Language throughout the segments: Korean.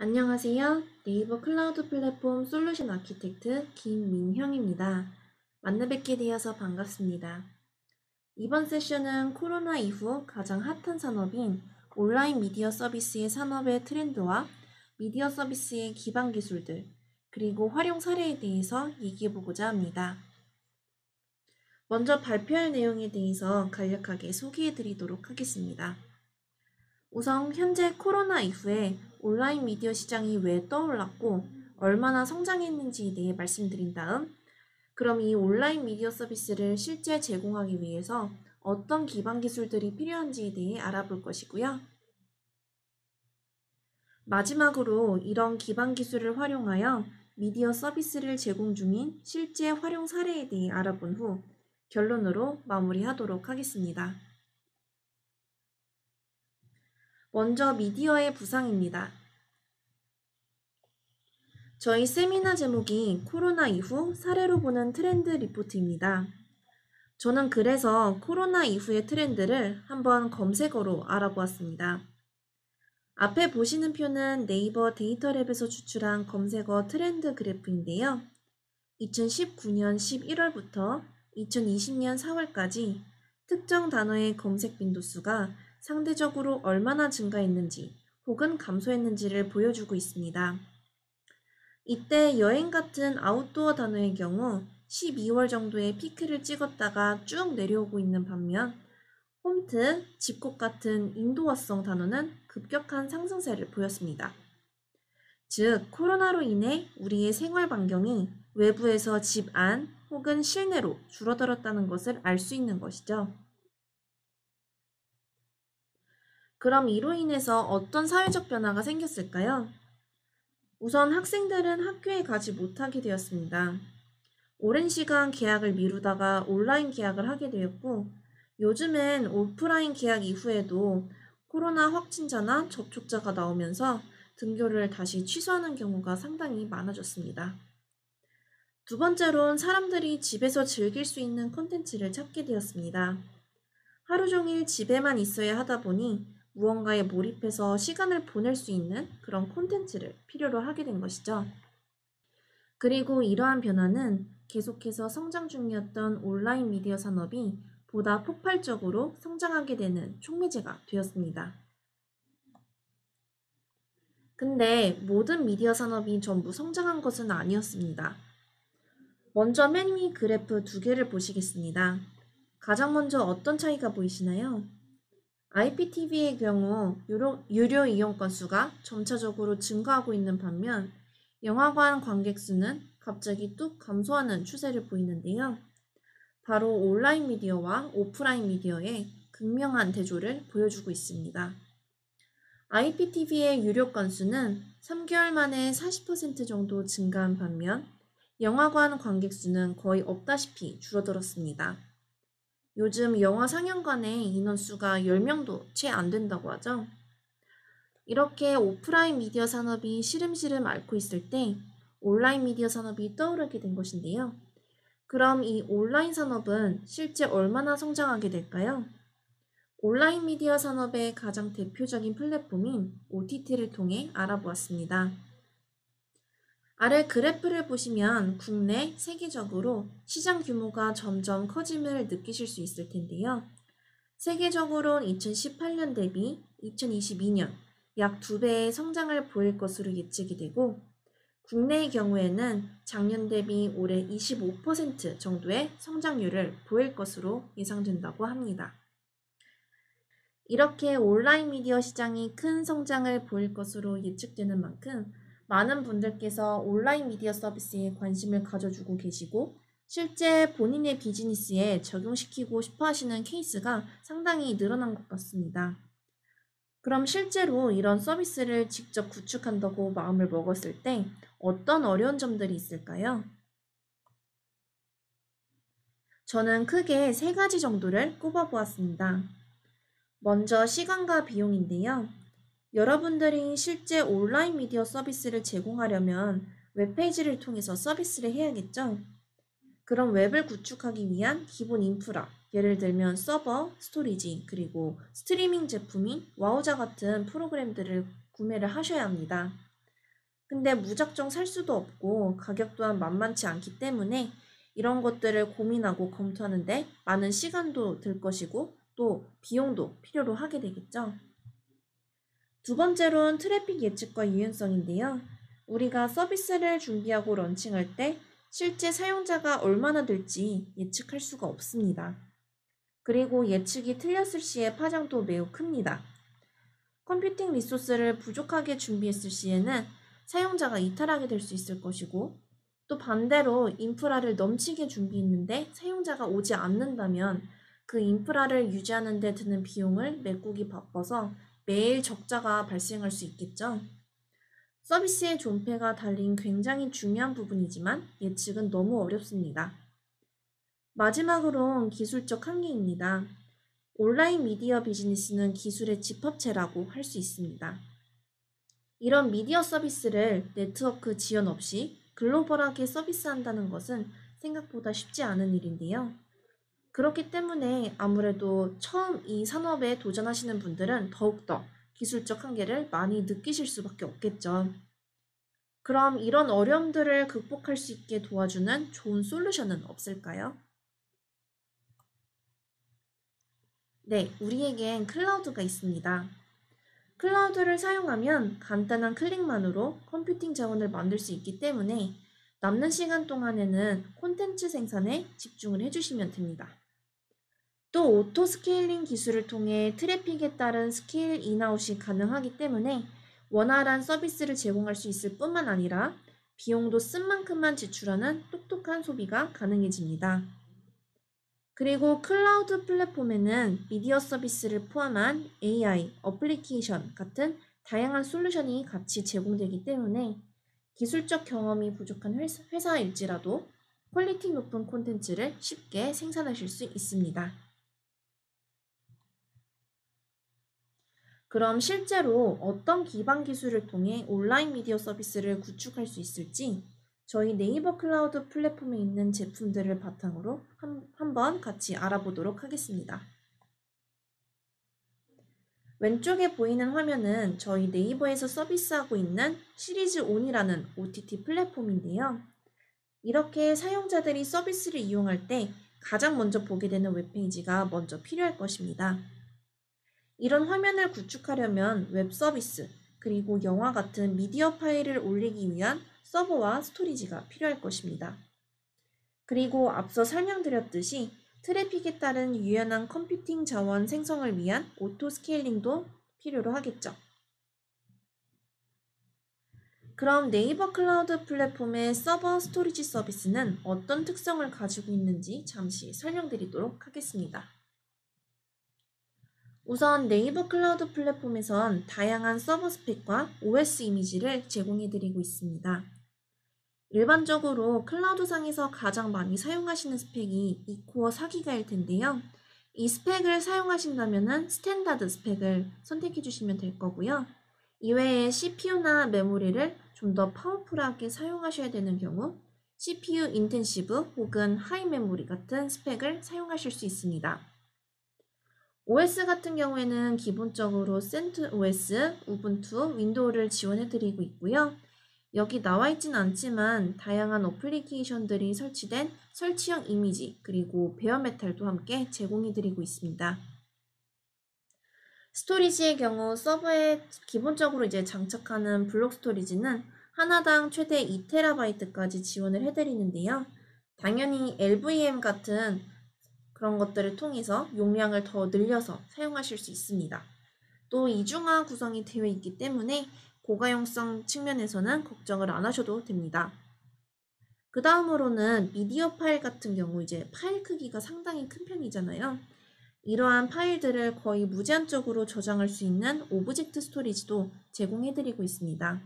안녕하세요. 네이버 클라우드 플랫폼 솔루션 아키텍트 김민형입니다. 만나 뵙게 되어서 반갑습니다. 이번 세션은 코로나 이후 가장 핫한 산업인 온라인 미디어 서비스의 산업의 트렌드와 미디어 서비스의 기반 기술들, 그리고 활용 사례에 대해서 얘기해보고자 합니다. 먼저 발표할 내용에 대해서 간략하게 소개해드리도록 하겠습니다. 우선 현재 코로나 이후에 온라인 미디어 시장이 왜 떠올랐고 얼마나 성장했는지에 대해 말씀드린 다음, 그럼 이 온라인 미디어 서비스를 실제 제공하기 위해서 어떤 기반 기술들이 필요한지에 대해 알아볼 것이고요. 마지막으로 이런 기반 기술을 활용하여 미디어 서비스를 제공 중인 실제 활용 사례에 대해 알아본 후 결론으로 마무리하도록 하겠습니다. 먼저 미디어의 부상입니다. 저희 세미나 제목이 코로나 이후 사례로 보는 트렌드 리포트입니다. 저는 그래서 코로나 이후의 트렌드를 한번 검색어로 알아보았습니다. 앞에 보시는 표는 네이버 데이터랩에서 추출한 검색어 트렌드 그래프인데요. 2019년 11월부터 2020년 4월까지 특정 단어의 검색 빈도수가 상대적으로 얼마나 증가했는지 혹은 감소했는지를 보여주고 있습니다. 이때 여행 같은 아웃도어 단어의 경우 12월 정도에 피크를 찍었다가 쭉 내려오고 있는 반면 홈트, 집콕 같은 인도어성 단어는 급격한 상승세를 보였습니다. 즉, 코로나로 인해 우리의 생활 반경이 외부에서 집 안 혹은 실내로 줄어들었다는 것을 알 수 있는 것이죠. 그럼 이로 인해서 어떤 사회적 변화가 생겼을까요? 우선 학생들은 학교에 가지 못하게 되었습니다. 오랜 시간 계약을 미루다가 온라인 계약을 하게 되었고, 요즘엔 오프라인 계약 이후에도 코로나 확진자나 접촉자가 나오면서 등교를 다시 취소하는 경우가 상당히 많아졌습니다. 두 번째로는 사람들이 집에서 즐길 수 있는 콘텐츠를 찾게 되었습니다. 하루 종일 집에만 있어야 하다 보니 무언가에 몰입해서 시간을 보낼 수 있는 그런 콘텐츠를 필요로 하게 된 것이죠. 그리고 이러한 변화는 계속해서 성장 중이었던 온라인 미디어 산업이 보다 폭발적으로 성장하게 되는 촉매제가 되었습니다. 근데 모든 미디어 산업이 전부 성장한 것은 아니었습니다. 먼저 맨 위 그래프 두 개를 보시겠습니다. 가장 먼저 어떤 차이가 보이시나요? IPTV의 경우 유료 이용 건수가 점차적으로 증가하고 있는 반면 영화관 관객 수는 갑자기 뚝 감소하는 추세를 보이는데요. 바로 온라인 미디어와 오프라인 미디어의 극명한 대조를 보여주고 있습니다. IPTV의 유료 건수는 3개월 만에 40% 정도 증가한 반면 영화관 관객 수는 거의 없다시피 줄어들었습니다. 요즘 영화 상영관의 인원수가 10명도 채 안 된다고 하죠. 이렇게 오프라인 미디어 산업이 시름시름 앓고 있을 때 온라인 미디어 산업이 떠오르게 된 것인데요. 그럼 이 온라인 산업은 실제 얼마나 성장하게 될까요? 온라인 미디어 산업의 가장 대표적인 플랫폼인 OTT를 통해 알아보았습니다. 아래 그래프를 보시면 국내, 세계적으로 시장 규모가 점점 커짐을 느끼실 수 있을 텐데요. 세계적으로는 2018년 대비 2022년 약 2배의 성장을 보일 것으로 예측이 되고, 국내의 경우에는 작년 대비 올해 25% 정도의 성장률을 보일 것으로 예상된다고 합니다. 이렇게 온라인 미디어 시장이 큰 성장을 보일 것으로 예측되는 만큼 많은 분들께서 온라인 미디어 서비스에 관심을 가져주고 계시고 실제 본인의 비즈니스에 적용시키고 싶어 하시는 케이스가 상당히 늘어난 것 같습니다. 그럼 실제로 이런 서비스를 직접 구축한다고 마음을 먹었을 때 어떤 어려운 점들이 있을까요? 저는 크게 3가지 정도를 꼽아보았습니다. 먼저 시간과 비용인데요. 여러분들이 실제 온라인 미디어 서비스를 제공하려면 웹페이지를 통해서 서비스를 해야겠죠? 그럼 웹을 구축하기 위한 기본 인프라, 예를 들면 서버, 스토리지, 그리고 스트리밍 제품인 와우자 같은 프로그램들을 구매를 하셔야 합니다. 근데 무작정 살 수도 없고 가격 또한 만만치 않기 때문에 이런 것들을 고민하고 검토하는데 많은 시간도 들 것이고 또 비용도 필요로 하게 되겠죠. 두 번째로는 트래픽 예측과 유연성인데요. 우리가 서비스를 준비하고 런칭할 때 실제 사용자가 얼마나 될지 예측할 수가 없습니다. 그리고 예측이 틀렸을 시의 파장도 매우 큽니다. 컴퓨팅 리소스를 부족하게 준비했을 시에는 사용자가 이탈하게 될 수 있을 것이고, 또 반대로 인프라를 넘치게 준비했는데 사용자가 오지 않는다면 그 인프라를 유지하는 데 드는 비용을 메꾸기 바빠서 매일 적자가 발생할 수 있겠죠. 서비스의 존폐가 달린 굉장히 중요한 부분이지만 예측은 너무 어렵습니다. 마지막으론 기술적 한계입니다. 온라인 미디어 비즈니스는 기술의 집합체라고 할 수 있습니다. 이런 미디어 서비스를 네트워크 지원 없이 글로벌하게 서비스한다는 것은 생각보다 쉽지 않은 일인데요. 그렇기 때문에 아무래도 처음 이 산업에 도전하시는 분들은 더욱더 기술적 한계를 많이 느끼실 수밖에 없겠죠. 그럼 이런 어려움들을 극복할 수 있게 도와주는 좋은 솔루션은 없을까요? 네, 우리에겐 클라우드가 있습니다. 클라우드를 사용하면 간단한 클릭만으로 컴퓨팅 자원을 만들 수 있기 때문에 남는 시간 동안에는 콘텐츠 생산에 집중을 해주시면 됩니다. 또 오토 스케일링 기술을 통해 트래픽에 따른 스케일 인아웃이 가능하기 때문에 원활한 서비스를 제공할 수 있을 뿐만 아니라 비용도 쓴 만큼만 지출하는 똑똑한 소비가 가능해집니다. 그리고 클라우드 플랫폼에는 미디어 서비스를 포함한 AI, 어플리케이션 같은 다양한 솔루션이 같이 제공되기 때문에 기술적 경험이 부족한 회사일지라도 퀄리티 높은 콘텐츠를 쉽게 생산하실 수 있습니다. 그럼 실제로 어떤 기반 기술을 통해 온라인 미디어 서비스를 구축할 수 있을지 저희 네이버 클라우드 플랫폼에 있는 제품들을 바탕으로 한번 같이 알아보도록 하겠습니다. 왼쪽에 보이는 화면은 저희 네이버에서 서비스하고 있는 시리즈 온이라는 OTT 플랫폼인데요. 이렇게 사용자들이 서비스를 이용할 때 가장 먼저 보게 되는 웹페이지가 먼저 필요할 것입니다. 이런 화면을 구축하려면 웹 서비스, 그리고 영화 같은 미디어 파일을 올리기 위한 서버와 스토리지가 필요할 것입니다. 그리고 앞서 설명드렸듯이 트래픽에 따른 유연한 컴퓨팅 자원 생성을 위한 오토 스케일링도 필요로 하겠죠. 그럼 네이버 클라우드 플랫폼의 서버 스토리지 서비스는 어떤 특성을 가지고 있는지 잠시 설명드리도록 하겠습니다. 우선 네이버 클라우드 플랫폼에선 다양한 서버 스펙과 OS 이미지를 제공해드리고 있습니다. 일반적으로 클라우드상에서 가장 많이 사용하시는 스펙이 2코어 4기가일 텐데요. 이 스펙을 사용하신다면 스탠다드 스펙을 선택해 주시면 될 거고요. 이외에 CPU나 메모리를 좀 더 파워풀하게 사용하셔야 되는 경우 CPU 인텐시브 혹은 하이 메모리 같은 스펙을 사용하실 수 있습니다. OS 같은 경우에는 기본적으로 CentOS, 우분투, 윈도우를 지원해드리고 있고요. 여기 나와 있진 않지만 다양한 어플리케이션들이 설치된 설치형 이미지 그리고 베어메탈도 함께 제공해드리고 있습니다. 스토리지의 경우 서버에 기본적으로 이제 장착하는 블록 스토리지는 하나당 최대 2TB까지 지원을 해드리는데요. 당연히 LVM 같은 그런 것들을 통해서 용량을 더 늘려서 사용하실 수 있습니다. 또 이중화 구성이 되어 있기 때문에 고가용성 측면에서는 걱정을 안 하셔도 됩니다. 그 다음으로는 미디어 파일 같은 경우 이제 파일 크기가 상당히 큰 편이잖아요. 이러한 파일들을 거의 무제한적으로 저장할 수 있는 오브젝트 스토리지도 제공해드리고 있습니다.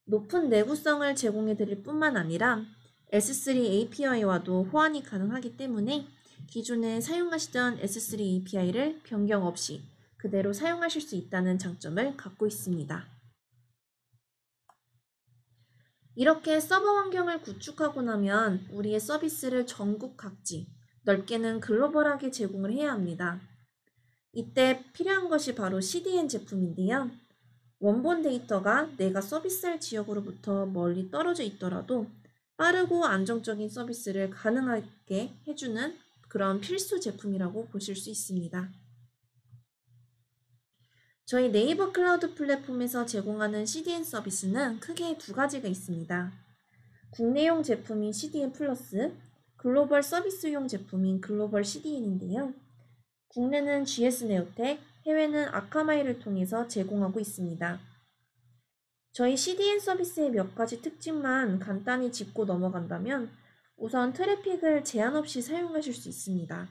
높은 내구성을 제공해드릴 뿐만 아니라 S3 API와도 호환이 가능하기 때문에 기존에 사용하시던 S3 API를 변경 없이 그대로 사용하실 수 있다는 장점을 갖고 있습니다. 이렇게 서버 환경을 구축하고 나면 우리의 서비스를 전국 각지, 넓게는 글로벌하게 제공을 해야 합니다. 이때 필요한 것이 바로 CDN 제품인데요. 원본 데이터가 내가 서비스할 지역으로부터 멀리 떨어져 있더라도 빠르고 안정적인 서비스를 가능하게 해주는 그런 필수 제품이라고 보실 수 있습니다. 저희 네이버 클라우드 플랫폼에서 제공하는 CDN 서비스는 크게 두 가지가 있습니다. 국내용 제품인 CDN 플러스, 글로벌 서비스용 제품인 글로벌 CDN인데요. 국내는 GS 네오텍, 해외는 아카마이를 통해서 제공하고 있습니다. 저희 CDN 서비스의 몇 가지 특징만 간단히 짚고 넘어간다면 우선 트래픽을 제한 없이 사용하실 수 있습니다.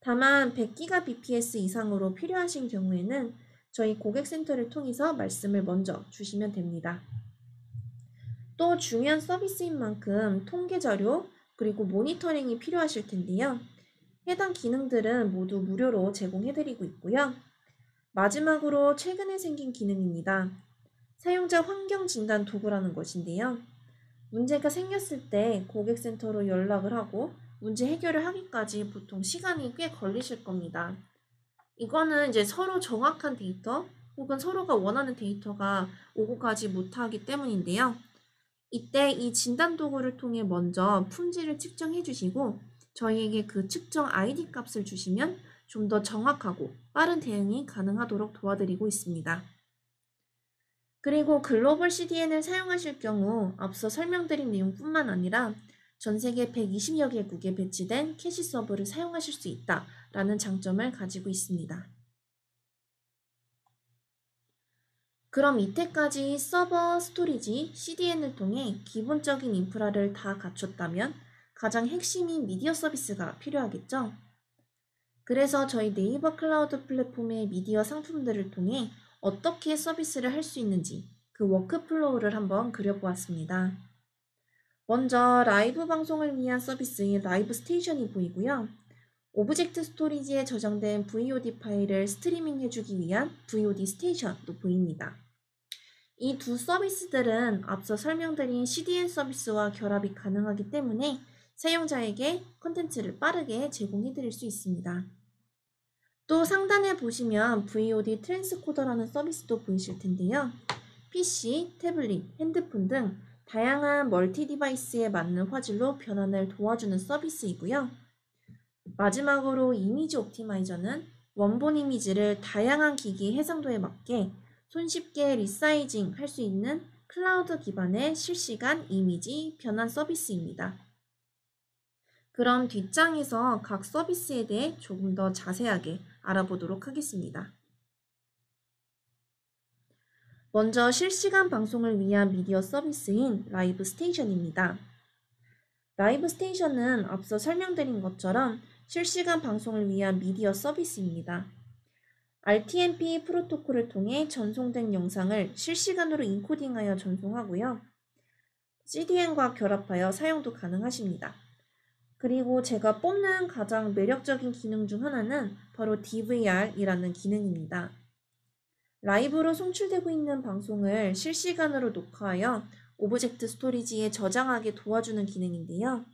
다만 100GBps 이상으로 필요하신 경우에는 저희 고객센터를 통해서 말씀을 먼저 주시면 됩니다. 또 중요한 서비스인 만큼 통계 자료 그리고 모니터링이 필요하실 텐데요. 해당 기능들은 모두 무료로 제공해드리고 있고요. 마지막으로 최근에 생긴 기능입니다. 사용자 환경 진단 도구라는 것인데요. 문제가 생겼을 때 고객센터로 연락을 하고 문제 해결을 하기까지 보통 시간이 꽤 걸리실 겁니다. 이거는 이제 서로 정확한 데이터 혹은 서로가 원하는 데이터가 오고 가지 못하기 때문인데요. 이때 이 진단 도구를 통해 먼저 품질을 측정해 주시고 저희에게 그 측정 ID 값을 주시면 좀 더 정확하고 빠른 대응이 가능하도록 도와드리고 있습니다. 그리고 글로벌 CDN을 사용하실 경우 앞서 설명드린 내용뿐만 아니라 전 세계 120여 개국에 배치된 캐시 서버를 사용하실 수 있다라는 장점을 가지고 있습니다. 그럼 이때까지 서버, 스토리지, CDN을 통해 기본적인 인프라를 다 갖췄다면 가장 핵심인 미디어 서비스가 필요하겠죠? 그래서 저희 네이버 클라우드 플랫폼의 미디어 상품들을 통해 어떻게 서비스를 할 수 있는지 그 워크플로우를 한번 그려보았습니다. 먼저 라이브 방송을 위한 서비스인 라이브 스테이션이 보이고요. 오브젝트 스토리지에 저장된 VOD 파일을 스트리밍 해주기 위한 VOD 스테이션도 보입니다. 이 두 서비스들은 앞서 설명드린 CDN 서비스와 결합이 가능하기 때문에 사용자에게 콘텐츠를 빠르게 제공해드릴 수 있습니다. 또 상단에 보시면 VOD 트랜스코더라는 서비스도 보이실 텐데요. PC, 태블릿, 핸드폰 등 다양한 멀티 디바이스에 맞는 화질로 변환을 도와주는 서비스이고요. 마지막으로 이미지 옵티마이저는 원본 이미지를 다양한 기기 해상도에 맞게 손쉽게 리사이징 할 수 있는 클라우드 기반의 실시간 이미지 변환 서비스입니다. 그럼 뒷장에서 각 서비스에 대해 조금 더 자세하게 알아보도록 하겠습니다. 먼저 실시간 방송을 위한 미디어 서비스인 라이브 스테이션입니다. 라이브 스테이션은 앞서 설명드린 것처럼 실시간 방송을 위한 미디어 서비스입니다. RTMP 프로토콜을 통해 전송된 영상을 실시간으로 인코딩하여 전송하고요. CDN과 결합하여 사용도 가능하십니다. 그리고 제가 뽑는 가장 매력적인 기능 중 하나는 바로 DVR이라는 기능입니다. 라이브로 송출되고 있는 방송을 실시간으로 녹화하여 오브젝트 스토리지에 저장하게 도와주는 기능인데요.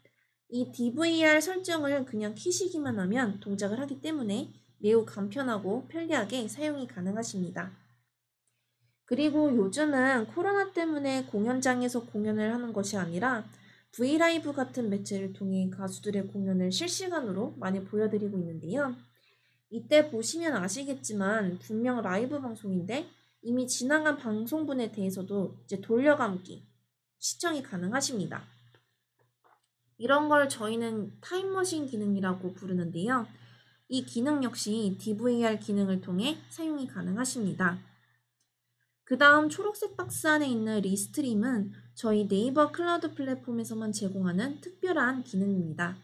이 DVR 설정을 그냥 키시기만 하면 동작을 하기 때문에 매우 간편하고 편리하게 사용이 가능하십니다. 그리고 요즘은 코로나 때문에 공연장에서 공연을 하는 것이 아니라 브이라이브 같은 매체를 통해 가수들의 공연을 실시간으로 많이 보여드리고 있는데요. 이때 보시면 아시겠지만 분명 라이브 방송인데 이미 지나간 방송분에 대해서도 이제 돌려감기 시청이 가능하십니다. 이런 걸 저희는 타임머신 기능이라고 부르는데요. 이 기능 역시 DVR 기능을 통해 사용이 가능하십니다. 그 다음 초록색 박스 안에 있는 리스트림은 저희 네이버 클라우드 플랫폼에서만 제공하는 특별한 기능입니다.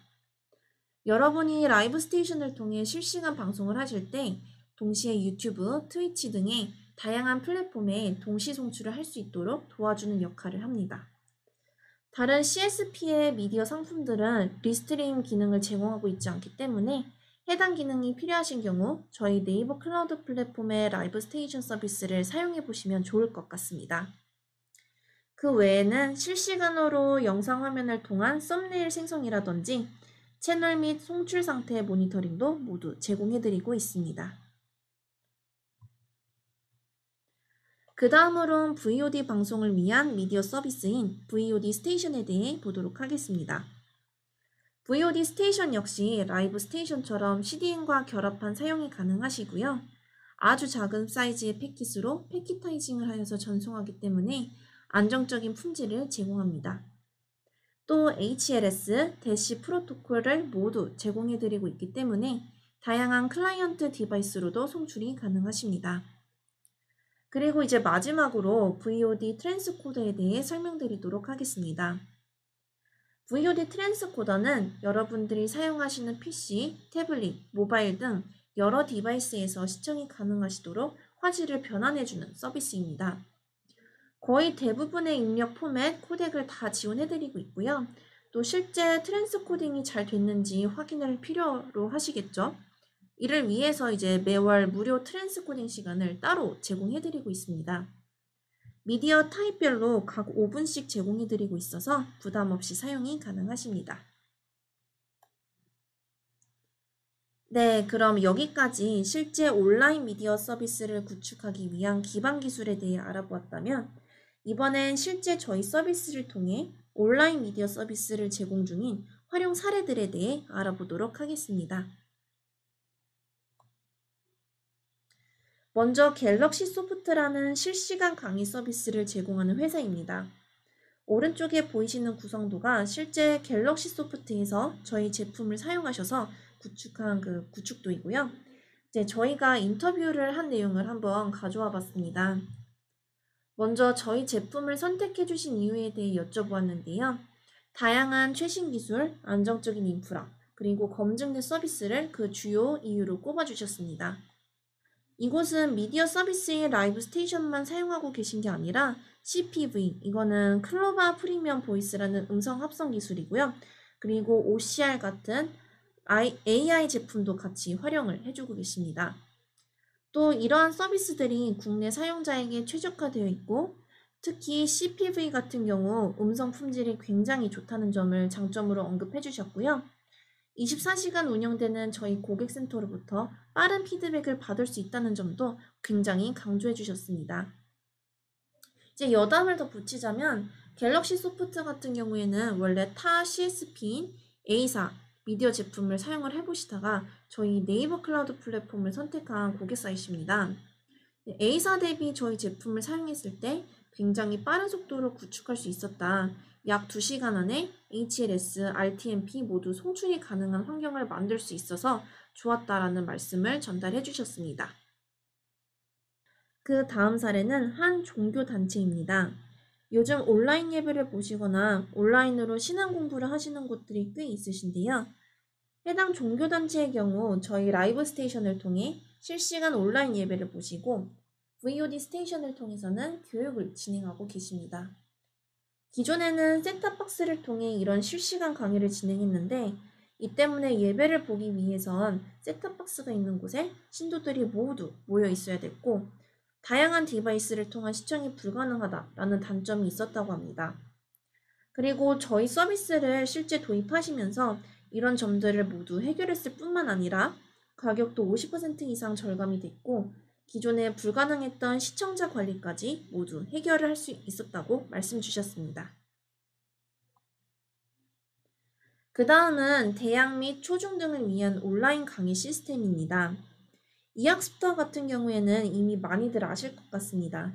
여러분이 라이브 스테이션을 통해 실시간 방송을 하실 때 동시에 유튜브, 트위치 등의 다양한 플랫폼에 동시 송출을 할 수 있도록 도와주는 역할을 합니다. 다른 CSP의 미디어 상품들은 리스트림 기능을 제공하고 있지 않기 때문에 해당 기능이 필요하신 경우 저희 네이버 클라우드 플랫폼의 라이브 스테이션 서비스를 사용해 보시면 좋을 것 같습니다. 그 외에는 실시간으로 영상 화면을 통한 썸네일 생성이라든지 채널 및 송출 상태 모니터링도 모두 제공해 드리고 있습니다. 그 다음으론 VOD 방송을 위한 미디어 서비스인 VOD 스테이션에 대해 보도록 하겠습니다. VOD 스테이션 역시 라이브 스테이션처럼 CDN과 결합한 사용이 가능하시고요. 아주 작은 사이즈의 패킷으로 패키타이징을 하여서 전송하기 때문에 안정적인 품질을 제공합니다. 또 HLS, 대시 프로토콜을 모두 제공해드리고 있기 때문에 다양한 클라이언트 디바이스로도 송출이 가능하십니다. 그리고 이제 마지막으로 VOD 트랜스코더에 대해 설명드리도록 하겠습니다. VOD 트랜스코더는 여러분들이 사용하시는 PC, 태블릿, 모바일 등 여러 디바이스에서 시청이 가능하시도록 화질을 변환해주는 서비스입니다. 거의 대부분의 입력 포맷, 코덱을 다 지원해드리고 있고요. 또 실제 트랜스코딩이 잘 됐는지 확인을 필요로 하시겠죠? 이를 위해서 이제 매월 무료 트랜스코딩 시간을 따로 제공해드리고 있습니다. 미디어 타입별로 각 5분씩 제공해드리고 있어서 부담 없이 사용이 가능하십니다. 네, 그럼 여기까지 실제 온라인 미디어 서비스를 구축하기 위한 기반 기술에 대해 알아보았다면 이번엔 실제 저희 서비스를 통해 온라인 미디어 서비스를 제공 중인 활용 사례들에 대해 알아보도록 하겠습니다. 먼저 갤럭시 소프트라는 실시간 강의 서비스를 제공하는 회사입니다. 오른쪽에 보이시는 구성도가 실제 갤럭시 소프트에서 저희 제품을 사용하셔서 구축한 그 구축도이고요. 이제 저희가 인터뷰를 한 내용을 한번 가져와 봤습니다. 먼저 저희 제품을 선택해 주신 이유에 대해 여쭤보았는데요. 다양한 최신 기술, 안정적인 인프라, 그리고 검증된 서비스를 그 주요 이유로 꼽아주셨습니다. 이곳은 미디어 서비스의 라이브 스테이션만 사용하고 계신 게 아니라 CPV, 이거는 클로바 프리미엄 보이스라는 음성 합성 기술이고요. 그리고 OCR 같은 AI 제품도 같이 활용을 해주고 계십니다. 또 이러한 서비스들이 국내 사용자에게 최적화되어 있고 특히 CPV 같은 경우 음성 품질이 굉장히 좋다는 점을 장점으로 언급해 주셨고요. 24시간 운영되는 저희 고객센터로부터 빠른 피드백을 받을 수 있다는 점도 굉장히 강조해 주셨습니다. 이제 여담을 더 붙이자면 갤럭시 소프트 같은 경우에는 원래 타 CSP인 A사 미디어 제품을 사용을 해보시다가 저희 네이버 클라우드 플랫폼을 선택한 고객사이십니다. A사 대비 저희 제품을 사용했을 때 굉장히 빠른 속도로 구축할 수 있었다. 약 2시간 안에 HLS, RTMP 모두 송출이 가능한 환경을 만들 수 있어서 좋았다라는 말씀을 전달해 주셨습니다. 그 다음 사례는 한 종교단체입니다. 요즘 온라인 예배를 보시거나 온라인으로 신앙 공부를 하시는 곳들이 꽤 있으신데요. 해당 종교단체의 경우 저희 라이브 스테이션을 통해 실시간 온라인 예배를 보시고 VOD 스테이션을 통해서는 교육을 진행하고 계십니다. 기존에는 셋탑박스를 통해 이런 실시간 강의를 진행했는데 이 때문에 예배를 보기 위해선 셋탑박스가 있는 곳에 신도들이 모두 모여 있어야 됐고 다양한 디바이스를 통한 시청이 불가능하다라는 단점이 있었다고 합니다. 그리고 저희 서비스를 실제 도입하시면서 이런 점들을 모두 해결했을 뿐만 아니라 가격도 50% 이상 절감이 됐고 기존에 불가능했던 시청자 관리까지 모두 해결을 할 수 있었다고 말씀 주셨습니다. 그 다음은 대학 및 초중등을 위한 온라인 강의 시스템입니다. 이 학습터 같은 경우에는 이미 많이들 아실 것 같습니다.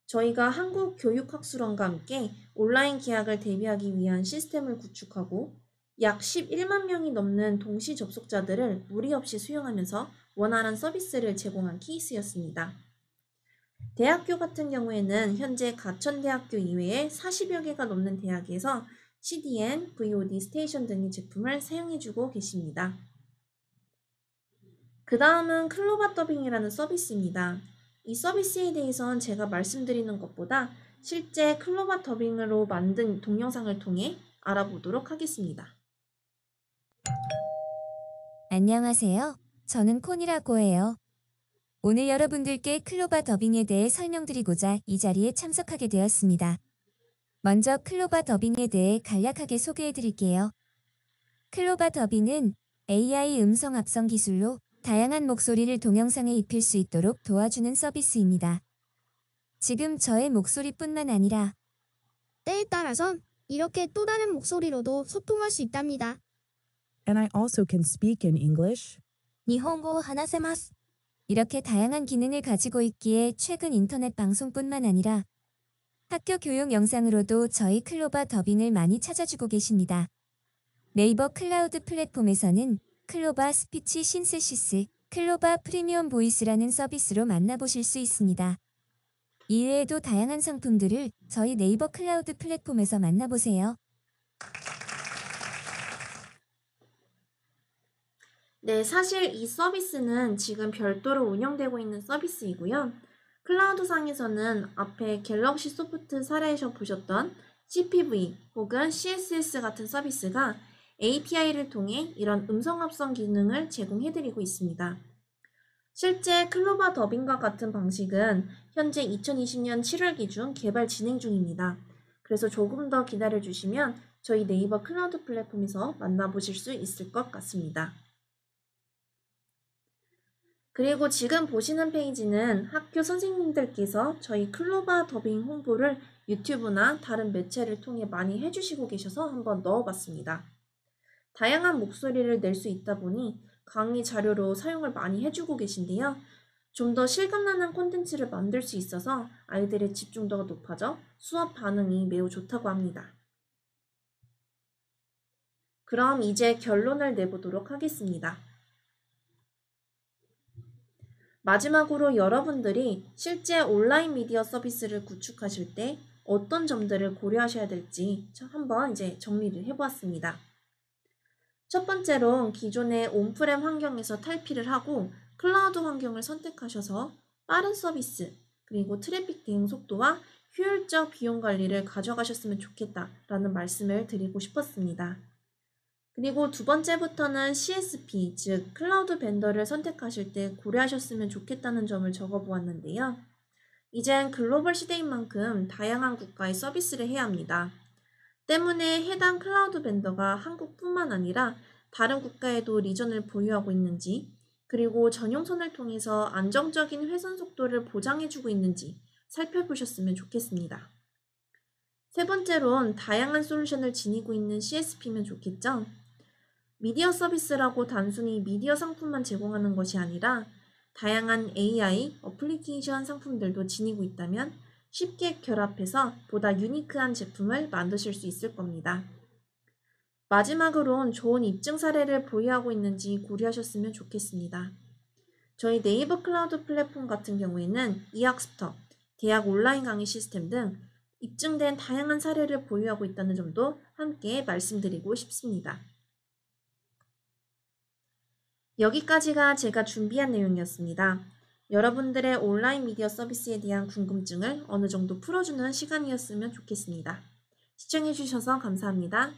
저희가 한국교육학술원과 함께 온라인 계약을 대비하기 위한 시스템을 구축하고 약 11만 명이 넘는 동시 접속자들을 무리 없이 수용하면서 원활한 서비스를 제공한 케이스였습니다. 대학교 같은 경우에는 현재 가천대학교 이외에 40여 개가 넘는 대학에서 CDN, VOD 스테이션 등의 제품을 사용해주고 계십니다. 그 다음은 클로바 더빙이라는 서비스입니다. 이 서비스에 대해선 제가 말씀드리는 것보다 실제 클로바 더빙으로 만든 동영상을 통해 알아보도록 하겠습니다. 안녕하세요. 저는 콘이라고 해요. 오늘 여러분들께 클로바 더빙에 대해 설명드리고자 이 자리에 참석하게 되었습니다. 먼저 클로바 더빙에 대해 간략하게 소개해드릴게요. 클로바 더빙은 AI 음성 합성 기술로 다양한 목소리를 동영상에 입힐 수 있도록 도와주는 서비스입니다. 지금 저의 목소리뿐만 아니라 때에 따라선 이렇게 또 다른 목소리로도 소통할 수 있답니다. And I also can speak in English. 일본어 하나세마스. 이렇게 다양한 기능을 가지고 있기에 최근 인터넷 방송뿐만 아니라 학교 교육 영상으로도 저희 클로바 더빙을 많이 찾아주고 계십니다. 네이버 클라우드 플랫폼에서는 클로바 스피치 신세시스, 클로바 프리미엄 보이스라는 서비스로 만나보실 수 있습니다. 이외에도 다양한 상품들을 저희 네이버 클라우드 플랫폼에서 만나보세요. 네, 사실 이 서비스는 지금 별도로 운영되고 있는 서비스이고요. 클라우드상에서는 앞에 갤럭시 소프트 사례에서 보셨던 CPV 혹은 CSS 같은 서비스가 API를 통해 이런 음성합성 기능을 제공해드리고 있습니다. 실제 클로바 더빙과 같은 방식은 현재 2020년 7월 기준 개발 진행 중입니다. 그래서 조금 더 기다려주시면 저희 네이버 클라우드 플랫폼에서 만나보실 수 있을 것 같습니다. 그리고 지금 보시는 페이지는 학교 선생님들께서 저희 클로바 더빙 홍보를 유튜브나 다른 매체를 통해 많이 해주시고 계셔서 한번 넣어봤습니다. 다양한 목소리를 낼 수 있다 보니 강의 자료로 사용을 많이 해주고 계신데요. 좀 더 실감나는 콘텐츠를 만들 수 있어서 아이들의 집중도가 높아져 수업 반응이 매우 좋다고 합니다. 그럼 이제 결론을 내보도록 하겠습니다. 마지막으로 여러분들이 실제 온라인 미디어 서비스를 구축하실 때 어떤 점들을 고려하셔야 될지 한번 이제 정리를 해보았습니다. 첫 번째로 기존의 온프렘 환경에서 탈피를 하고 클라우드 환경을 선택하셔서 빠른 서비스, 그리고 트래픽 대응 속도와 효율적 비용 관리를 가져가셨으면 좋겠다라는 말씀을 드리고 싶었습니다. 그리고 두 번째부터는 CSP, 즉 클라우드 벤더를 선택하실 때 고려하셨으면 좋겠다는 점을 적어보았는데요. 이젠 글로벌 시대인 만큼 다양한 국가의 서비스를 해야 합니다. 때문에 해당 클라우드 벤더가 한국뿐만 아니라 다른 국가에도 리전을 보유하고 있는지, 그리고 전용선을 통해서 안정적인 회선 속도를 보장해주고 있는지 살펴보셨으면 좋겠습니다. 세 번째론 다양한 솔루션을 지니고 있는 CSP면 좋겠죠? 미디어 서비스라고 단순히 미디어 상품만 제공하는 것이 아니라 다양한 AI, 어플리케이션 상품들도 지니고 있다면 쉽게 결합해서 보다 유니크한 제품을 만드실 수 있을 겁니다. 마지막으론 좋은 입증 사례를 보유하고 있는지 고려하셨으면 좋겠습니다. 저희 네이버 클라우드 플랫폼 같은 경우에는 이학스터, 대학 온라인 강의 시스템 등 입증된 다양한 사례를 보유하고 있다는 점도 함께 말씀드리고 싶습니다. 여기까지가 제가 준비한 내용이었습니다. 여러분들의 온라인 미디어 서비스에 대한 궁금증을 어느 정도 풀어주는 시간이었으면 좋겠습니다. 시청해주셔서 감사합니다.